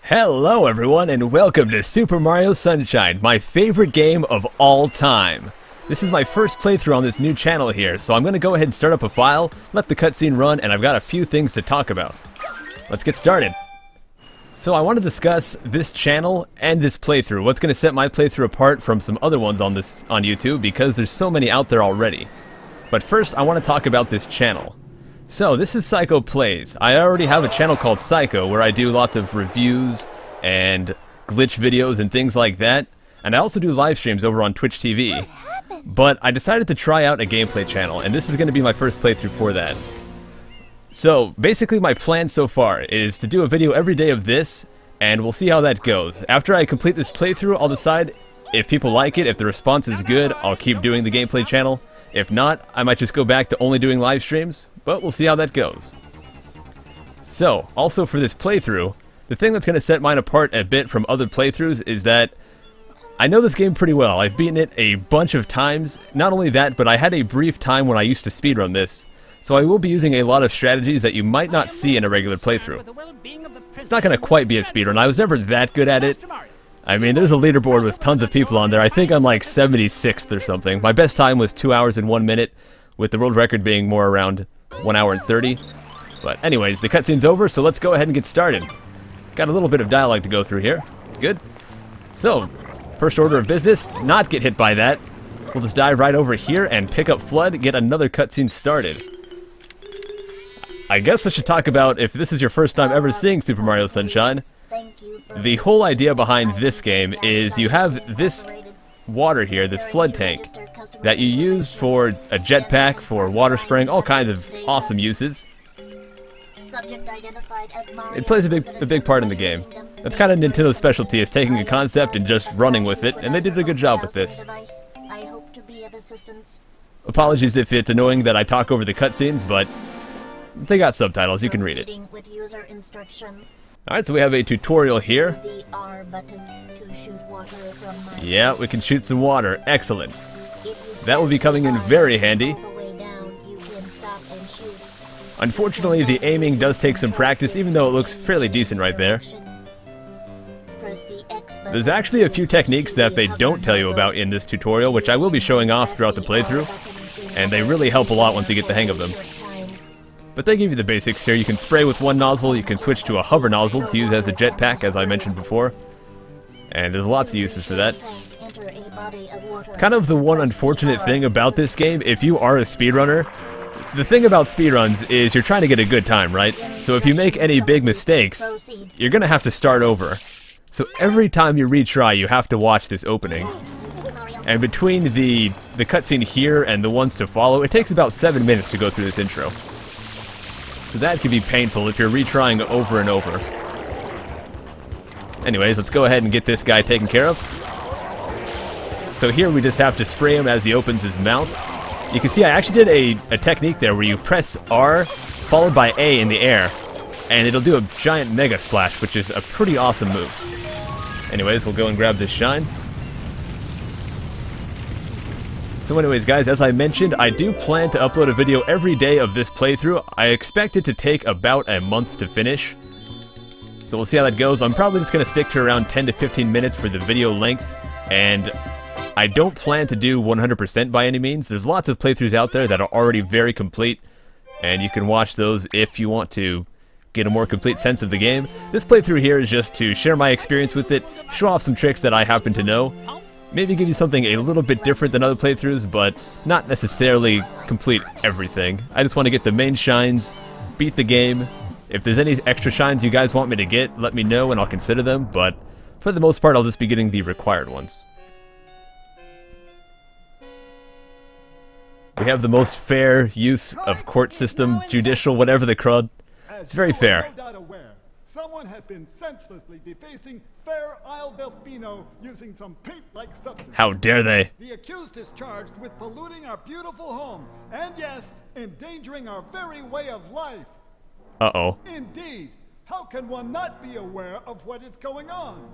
Hello everyone and welcome to Super Mario Sunshine, my favorite game of all time. This is my first playthrough on this new channel here, so I'm going to go ahead and start up a file, let the cutscene run, and I've got a few things to talk about. Let's get started. So I want to discuss this channel and this playthrough, what's going to set my playthrough apart from some other ones on YouTube, because there's so many out there already. But first I want to talk about this channel. So, this is ScykohPlays. I already have a channel called Psycho where I do lots of reviews and glitch videos and things like that. And I also do live streams over on Twitch TV. But I decided to try out a gameplay channel, and this is going to be my first playthrough for that. So, basically my plan so far is to do a video every day of this, and we'll see how that goes. After I complete this playthrough, I'll decide if people like it, if the response is good, I'll keep doing the gameplay channel. If not, I might just go back to only doing live streams. But we'll see how that goes. So, also for this playthrough, the thing that's going to set mine apart a bit from other playthroughs is that I know this game pretty well. I've beaten it a bunch of times. Not only that, but I had a brief time when I used to speedrun this. So I will be using a lot of strategies that you might not see in a regular playthrough. It's not going to quite be a speedrun. I was never that good at it. I mean, there's a leaderboard with tons of people on there. I think I'm like 76th or something. My best time was 2 hours and 1 minute, with the world record being more around 1 hour and 30. But anyways, the cutscene's over, so let's go ahead and get started. Got a little bit of dialogue to go through here. Good. So, first order of business, not get hit by that. We'll just dive right over here and pick up Flood, get another cutscene started. I guess I should talk about, if this is your first time ever seeing Super Mario Sunshine, the whole idea behind this game is you have this water here, this flood tank, that you use for a jetpack, for water spraying, all kinds of awesome uses. It plays a big part in the game. That's kind of Nintendo's specialty, is taking a concept and just running with it, and they did a good job with this. Apologies if it's annoying that I talk over the cutscenes, but they got subtitles, you can read it. Alright, so we have a tutorial here. Yeah, we can shoot some water. Excellent. That will be coming in very handy. Unfortunately, the aiming does take some practice, even though it looks fairly decent right there. There's actually a few techniques that they don't tell you about in this tutorial, which I will be showing off throughout the playthrough, and they really help a lot once you get the hang of them. But they give you the basics here. You can spray with one nozzle, you can switch to a hover nozzle to use as a jetpack, as I mentioned before. And there's lots of uses for that. Kind of the one unfortunate thing about this game, if you are a speedrunner, the thing about speedruns is you're trying to get a good time, right? So if you make any big mistakes, you're gonna have to start over. So every time you retry, you have to watch this opening. And between the cutscene here and the ones to follow, it takes about 7 minutes to go through this intro. So that can be painful if you're retrying over and over. Anyways, let's go ahead and get this guy taken care of. So here we just have to spray him as he opens his mouth. You can see I actually did a technique there where you press R followed by A in the air, and it'll do a giant mega splash, which is a pretty awesome move. Anyways, we'll go and grab this shine. So anyways guys, as I mentioned, I do plan to upload a video every day of this playthrough. I expect it to take about a month to finish. So we'll see how that goes. I'm probably just going to stick to around 10 to 15 minutes for the video length, and I don't plan to do 100% by any means. There's lots of playthroughs out there that are already very complete, and you can watch those if you want to get a more complete sense of the game. This playthrough here is just to share my experience with it, show off some tricks that I happen to know, maybe give you something a little bit different than other playthroughs, but not necessarily complete everything. I just want to get the main shines, beat the game. If there's any extra shines you guys want me to get, let me know and I'll consider them, but for the most part I'll just be getting the required ones. We have the most fair use of court system, judicial, whatever the crud. It's very fair. Someone has been senselessly defacing Fair Isle Delfino using some paint-like substance. How dare they? The accused is charged with polluting our beautiful home, and yes, endangering our very way of life. Uh-oh. Indeed. How can one not be aware of what is going on?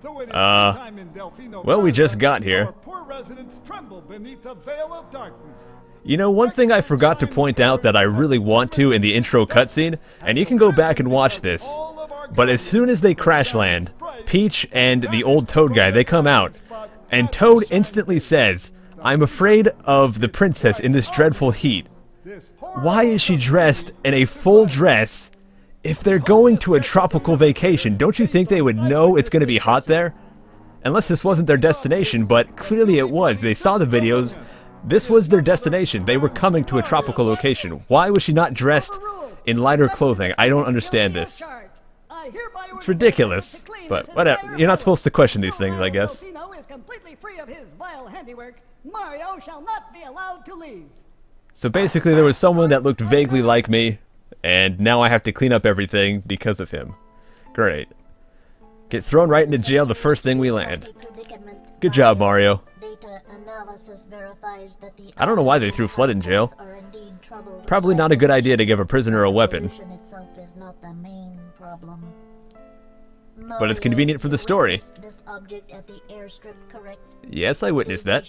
Though it is time in Delfino, well, we just got here. Our poor residents tremble beneath a veil of darkness. You know, one thing I forgot to point out that I really want to in the intro cutscene, and you can go back and watch this. But as soon as they crash land, Peach and the old Toad guy, they come out, and Toad instantly says, "I'm afraid of the princess in this dreadful heat." Why is she dressed in a full dress? If they're going to a tropical vacation, don't you think they would know it's going to be hot there? Unless this wasn't their destination, but clearly it was. They saw the videos. This was their destination. They were coming to a tropical location. Why was she not dressed in lighter clothing? I don't understand this. It's ridiculous, but whatever. You're not supposed to question these things, I guess. So basically there was someone that looked vaguely like me, and now I have to clean up everything because of him. Great. Get thrown right into jail the first thing we land. Good job, Mario. I don't know why they threw Flood in jail. Probably not a good idea to give a prisoner a weapon. But it's convenient for the story. Yes, I witnessed that.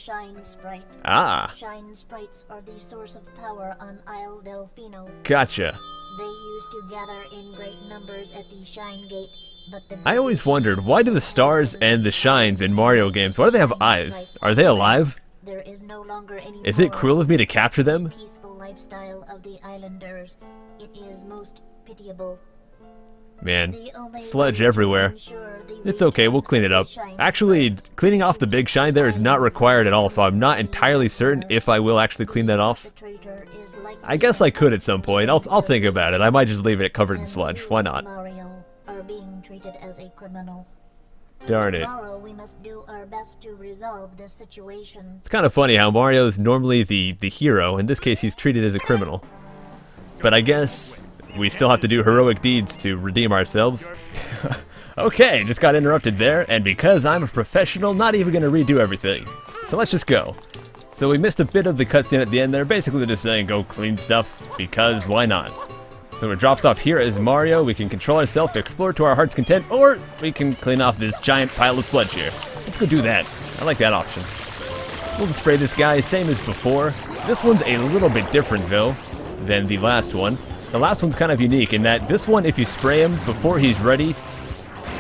Ah. Shine sprites are the source of power on Isle Delfino. Gotcha. They used to gather in great numbers at the Shine Gate, but the I always wondered, why do the stars and the shines in Mario games, why do they have eyes? Are they alive? There is no longer any Is it cruel of me to capture them? peaceful lifestyle of the islanders. It is most pitiable. Man, sludge everywhere. It's okay, we'll clean it up. Actually, cleaning off the big shine there is not required at all, so I'm not entirely certain if I will actually clean that off. I guess I could at some point. I'll think about it. I might just leave it covered in sludge. Why not? Mario are being treated as a criminal. Darn it. Tomorrow we must do our best to resolve this situation. It's kind of funny how Mario is normally the hero. In this case, he's treated as a criminal. But I guess we still have to do heroic deeds to redeem ourselves. Okay, just got interrupted there, and because I'm a professional, not even going to redo everything. So let's just go. So we missed a bit of the cutscene at the end there. Basically they're just saying go clean stuff, because why not? So we're dropped off here as Mario. We can control ourselves, explore to our heart's content, or we can clean off this giant pile of sludge here. Let's go do that. I like that option. We'll just spray this guy, same as before. This one's a little bit different though than the last one. The last one's kind of unique in that this one, if you spray him before he's ready,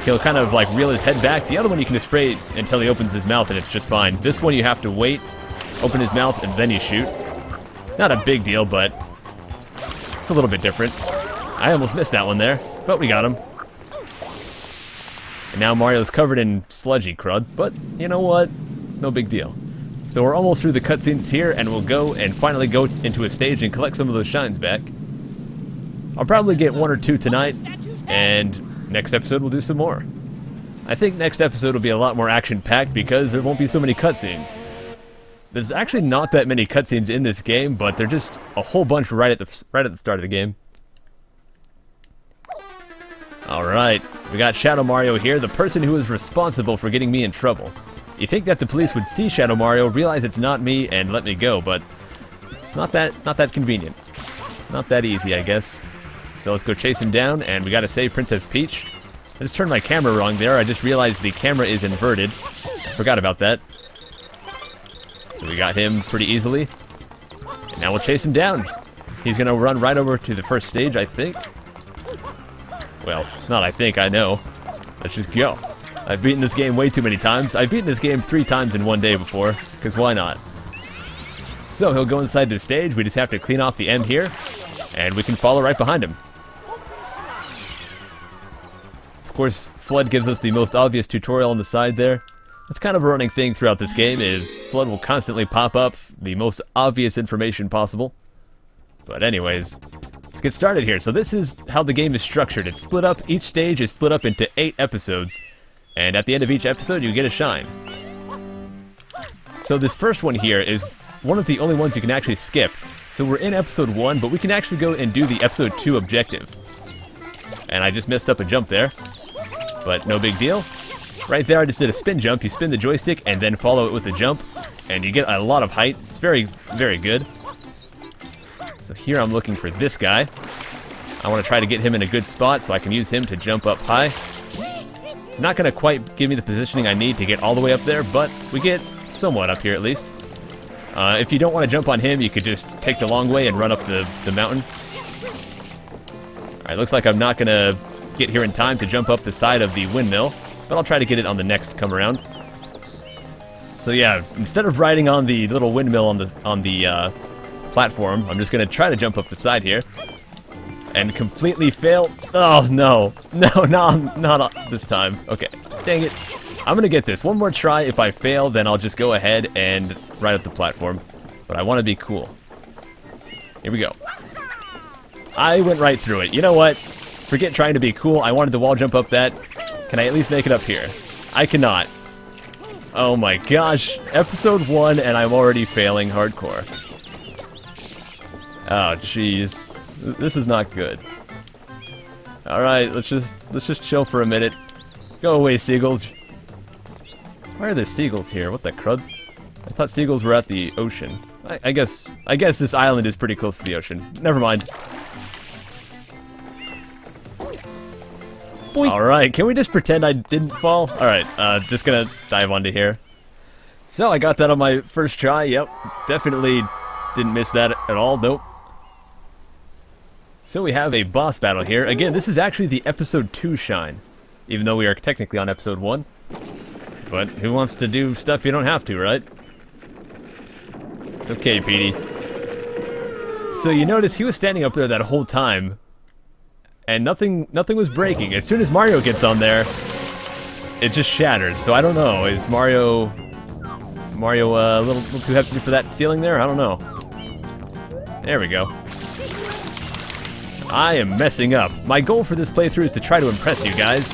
he'll kind of like reel his head back. The other one you can just spray until he opens his mouth and it's just fine. This one you have to wait, open his mouth, and then you shoot. Not a big deal, but it's a little bit different. I almost missed that one there, but we got him. And now Mario's covered in sludgy crud, but you know what? It's no big deal. So we're almost through the cutscenes here, and we'll go and finally go into a stage and collect some of those shines back. I'll probably get 1 or 2 tonight, and next episode we'll do some more. I think next episode will be a lot more action-packed because there won't be so many cutscenes. There's actually not that many cutscenes in this game, but they're just a whole bunch right at the start of the game. Alright, we got Shadow Mario here, the person who is responsible for getting me in trouble. You think that the police would see Shadow Mario, realize it's not me, and let me go, but it's not that convenient. Not that easy, I guess. So let's go chase him down, and we gotta save Princess Peach. I just turned my camera wrong there. I just realized the camera is inverted. I forgot about that. So we got him pretty easily. And now we'll chase him down. He's gonna run right over to the first stage, I think. Well, not I think, I know. Let's just go. I've beaten this game way too many times. I've beaten this game 3 times in one day before, because why not? So he'll go inside the stage. We just have to clean off the M here, and we can follow right behind him. Of course, Flood gives us the most obvious tutorial on the side there. That's kind of a running thing throughout this game, is Flood will constantly pop up the most obvious information possible. But anyways, let's get started here. So this is how the game is structured. It's split up, each stage is split up into 8 episodes, and at the end of each episode you get a shine. So this first one here is one of the only ones you can actually skip. So we're in episode 1, but we can actually go and do the episode 2 objective. And I just messed up a jump there, but no big deal. Right there I just did a spin jump. You spin the joystick and then follow it with a jump, and you get a lot of height. It's very, very good. So here I'm looking for this guy. I want to try to get him in a good spot so I can use him to jump up high. It's not going to quite give me the positioning I need to get all the way up there, but we get somewhat up here at least. If you don't want to jump on him, you could just take the long way and run up the mountain. Alright, looks like I'm not going to get here in time to jump up the side of the windmill, but I'll try to get it on the next come around. So yeah, instead of riding on the little windmill on the platform, I'm just gonna try to jump up the side here and completely fail. Oh no, not this time. Okay, dang it. I'm gonna get this one more try. If I fail, then I'll just go ahead and ride up the platform. But I want to be cool. Here we go. I went right through it. You know what? Forget trying to be cool. I wanted to wall jump up that. Can I at least make it up here? I cannot. Oh my gosh. Episode 1 and I'm already failing hardcore. Oh jeez. This is not good. Alright, let's just chill for a minute. Go away, seagulls. Why are there seagulls here? What the crud? I thought seagulls were at the ocean. I guess this island is pretty close to the ocean. Never mind. Alright, can we just pretend I didn't fall? Alright, just gonna dive onto here. So I got that on my first try, yep. Definitely didn't miss that at all, nope. So we have a boss battle here. Again, this is actually the episode 2 shine. Even though we are technically on episode 1. But who wants to do stuff you don't have to, right? It's okay, Petey. So you notice he was standing up there that whole time. And nothing was breaking. As soon as Mario gets on there, it just shatters. So I don't know. Is Mario a little too hefty for that ceiling there? I don't know. There we go. I am messing up. My goal for this playthrough is to try to impress you guys.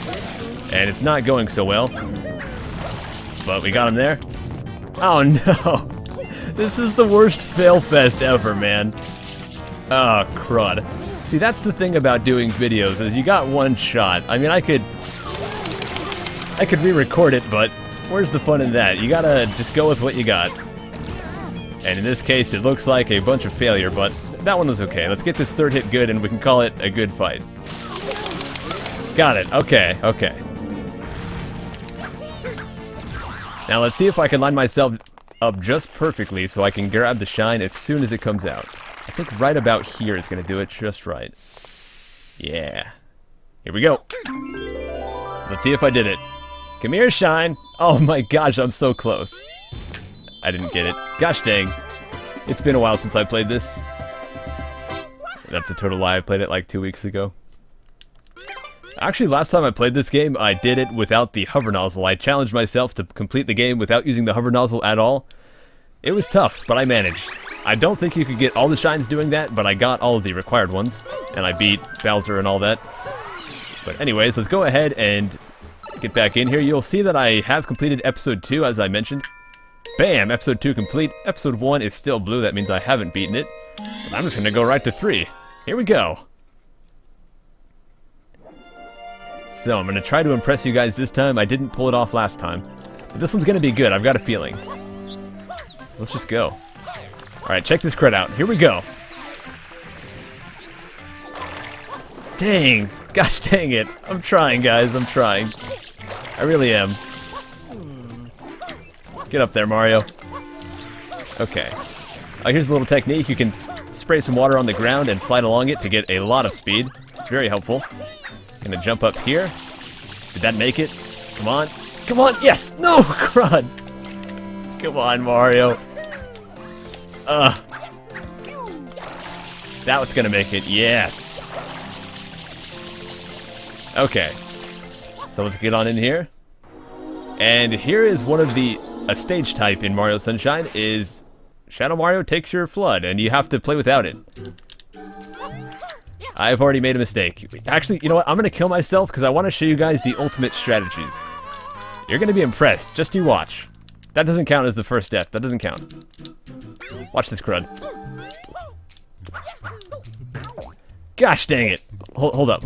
And it's not going so well. But we got him there. Oh no. This is the worst fail fest ever, man. Oh, crud. See, that's the thing about doing videos, is you got one shot. I mean, I could re-record it, but where's the fun in that? You gotta just go with what you got. And in this case, it looks like a bunch of failure, but that one was okay. Let's get this third hit good, and we can call it a good fight. Got it. Okay, okay. Now let's see if I can line myself up just perfectly so I can grab the shine as soon as it comes out. I think right about here is going to do it just right. Yeah. Here we go. Let's see if I did it. Come here, shine. Oh my gosh, I'm so close. I didn't get it. Gosh dang. It's been a while since I played this. That's a total lie. I played it like 2 weeks ago. Actually, last time I played this game, I did it without the hover nozzle. I challenged myself to complete the game without using the hover nozzle at all. It was tough, but I managed. I don't think you could get all the shines doing that, but I got all of the required ones, and I beat Bowser and all that. But anyways, let's go ahead and get back in here. You'll see that I have completed episode 2, as I mentioned. Bam! Episode 2 complete. Episode 1 is still blue. That means I haven't beaten it. But I'm just going to go right to 3. Here we go. So, I'm going to try to impress you guys this time. I didn't pull it off last time. But this one's going to be good. I've got a feeling. So let's just go. Alright, check this cred out. Here we go. Dang. Gosh dang it. I'm trying, guys. I'm trying. I really am. Get up there, Mario. Okay. Here's a little technique. You can spray some water on the ground and slide along it to get a lot of speed. It's very helpful. Gonna jump up here. Did that make it? Come on. Come on. Yes! No! Crud! Come on, Mario. That was gonna make it. Yes! Okay. So let's get on in here. And here is one of the... A stage type in Mario Sunshine is... Shadow Mario takes your flood, and you have to play without it. I've already made a mistake. Actually, you know what? I'm gonna kill myself because I want to show you guys the ultimate strategies. You're gonna be impressed. Just you watch. That doesn't count as the first death. That doesn't count. Watch this crud. Gosh dang it. Hold up.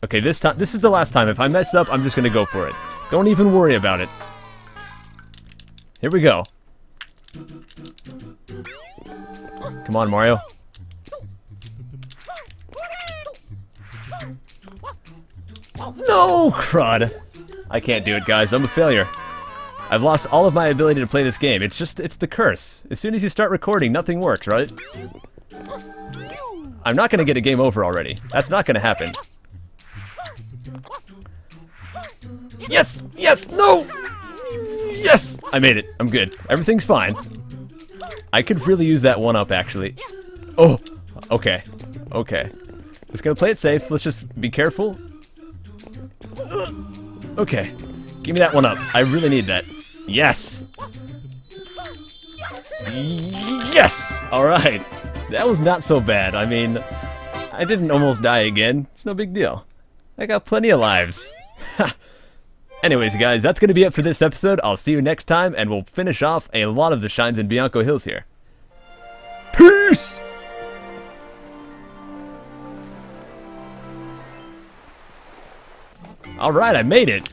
Okay, this time, this is the last time. If I mess up, I'm just gonna go for it. Don't even worry about it. Here we go. Come on, Mario. No, crud. I can't do it, guys. I'm a failure. I've lost all of my ability to play this game. It's the curse. As soon as you start recording, nothing works, right? I'm not gonna get a game over already. That's not gonna happen. Yes! Yes! No! Yes! I made it. I'm good. Everything's fine. I could really use that 1-up, actually. Oh! Okay. Okay. Just gonna play it safe. Let's just be careful. Okay. Give me that 1-up. I really need that. Yes! Yes! Alright. That was not so bad. I mean, I didn't almost die again. It's no big deal. I got plenty of lives. Anyways, guys, that's going to be it for this episode. I'll see you next time, and we'll finish off a lot of the shines in Bianco Hills here. Peace! Alright, I made it!